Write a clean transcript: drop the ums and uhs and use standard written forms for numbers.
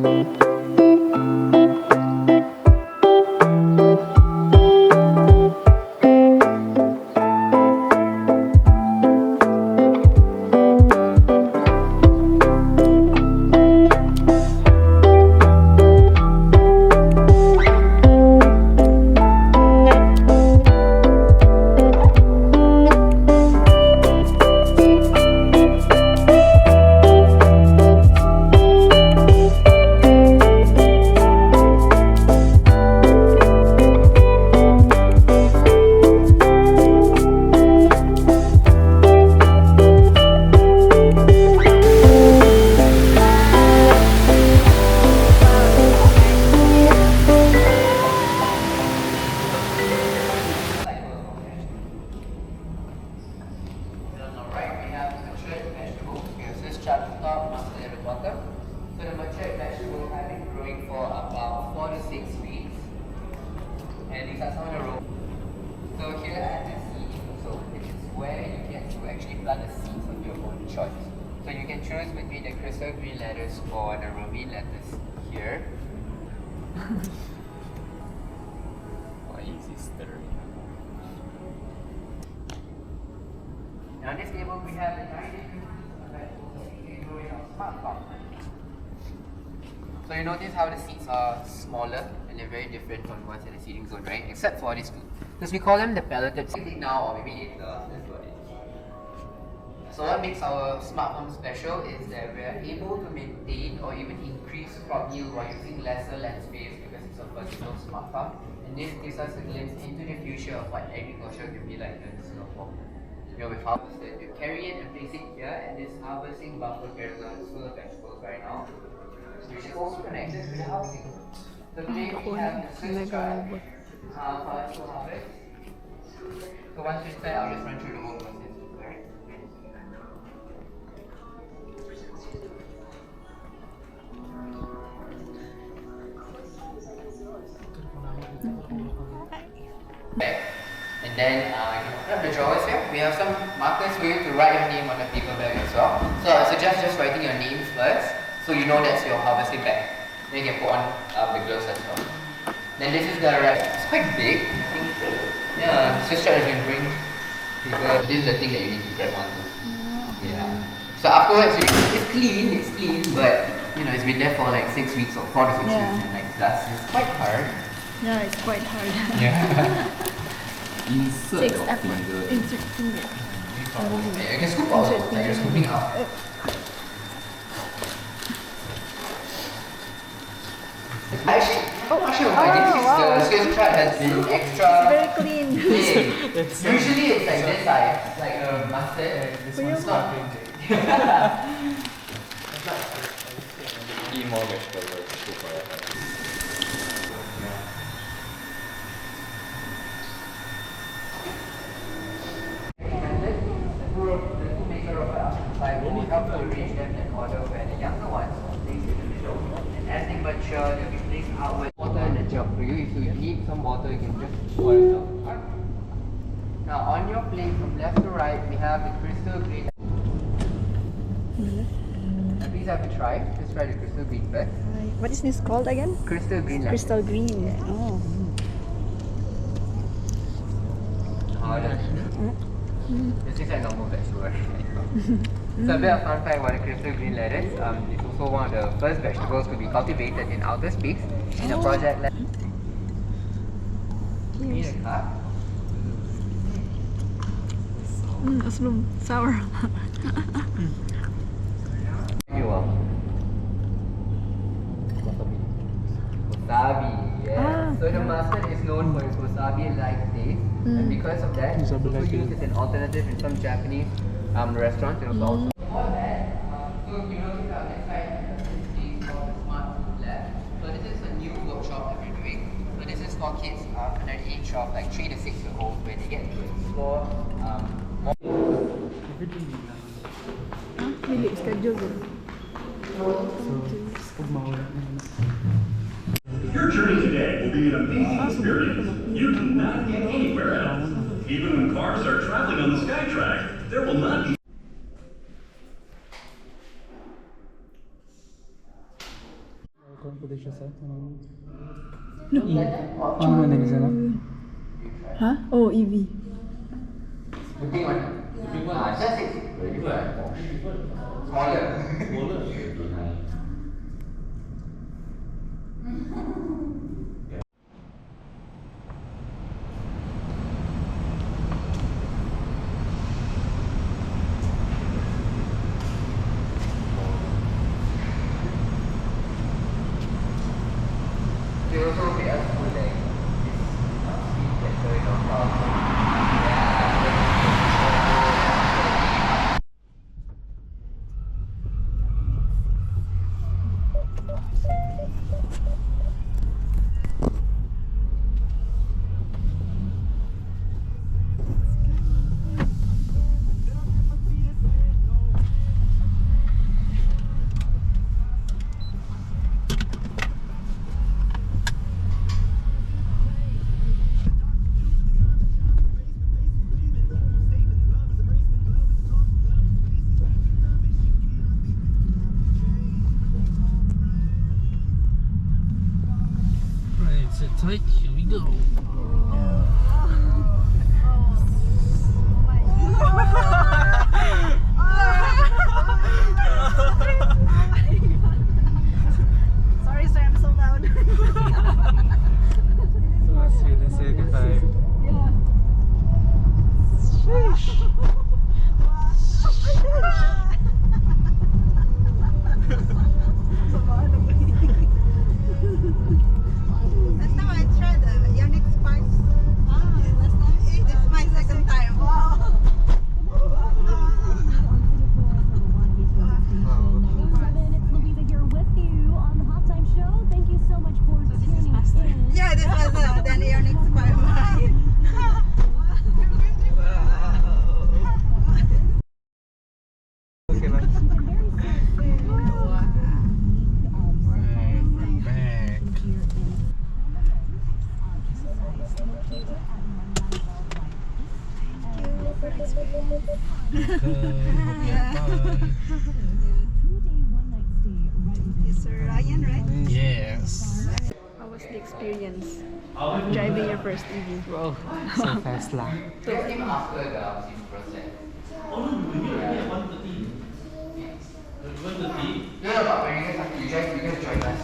So you can choose between the crystal green letters or the ruby letters here. Why is it stirring? On this table we have the 9 different growing of smartphone. So you notice how the seats are smaller and they're very different from the ones in the seating zone, right? Except for these two. Because we call them the pelleted seating now or maybe later. So what makes our smart home special is that we are able to maintain or even increase crop yield while using lesser land space because it's a vertical smart farm. And this gives us a glimpse into the future of what agriculture can be like in Singapore. You know, with harvested, you carry it and place it here, and this harvesting buffer carousel is full of vegetables right now, which is also connected to the housing. So today we have the Swiss truck for us to harvest. So once we start, I'll just run through the whole process. Okay. And then you can open up the drawers here. We have some markers for you to write your name on the paper bag as well. So I suggest just writing your names first, so you know that's your harvesting bag. Then you can put on the gloves as well. Then this is the rack. It's quite big. I think. Yeah, Swiss truck can bring paper. This is the thing that you need to grab onto. Yeah. So afterwards, it's clean, but you know it's been there for like 6 weeks or 4 to 6 weeks, and like dust. It's quite hard. Yeah, it's quite hard. Yeah. Insert your effort. finger. Insert finger. You can scoop out, like you're scooping out. Actually, the Swiss truck has been extra Very clean. clean. Usually it's like this size, like a mustard. This one's not. Eat more vegetables. Good for your health. Will help to arrange them in order where the younger ones are placed in the middle, and as they mature, they'll be placed outward. Water in a jug for you. If you need some water, you can just pour it out. Now, on your plate from left to right, we have the crystal green. Now, please have a try. Just try the crystal green first. What is this called again? Crystal green. Crystal green. Oh. This is a normal vegetable. So a bit of fun fact about the crystal green lettuce. It's also one of the first vegetables to be cultivated in outer space in a project lab. Need a cup? Aslum, sour. You will. Wasabi, yes. So the mustard is known for its wasabi-like taste, and because of that, it's also used as an alternative in some Japanese restaurants and also. For that, so you notice our next side is called the Smart Food Lab. So this is a new workshop that we're doing. So this is for kids under the age of like 3 to 6 years old, where they get to explore more. Philip schedule. Your journey today will be an amazing experience you cannot get anywhere else. Even when cars are traveling on the SkyTrack, there will not be No. Huh? Oh, EV. The big one. Just it. Smaller. They also pay us full like speed factor in our car. Sit tight, here we go. Sorry, sir, I'm so loud. So let's say goodbye. Yeah. Last time I tried the Ioniq 5. Last time, this is my second time. Wow. It's Louisa here with you on the Halftime Show. Thank you so much for tuning in. Yeah, this was the Ioniq 5. Okay, bye. We're back. Hope you had fun. Yes, sir. Ryan, right? Yes. How was the experience of driving your first EV? Wow, so fast lah. Just came after the season process. Yeah, but when you guys join us,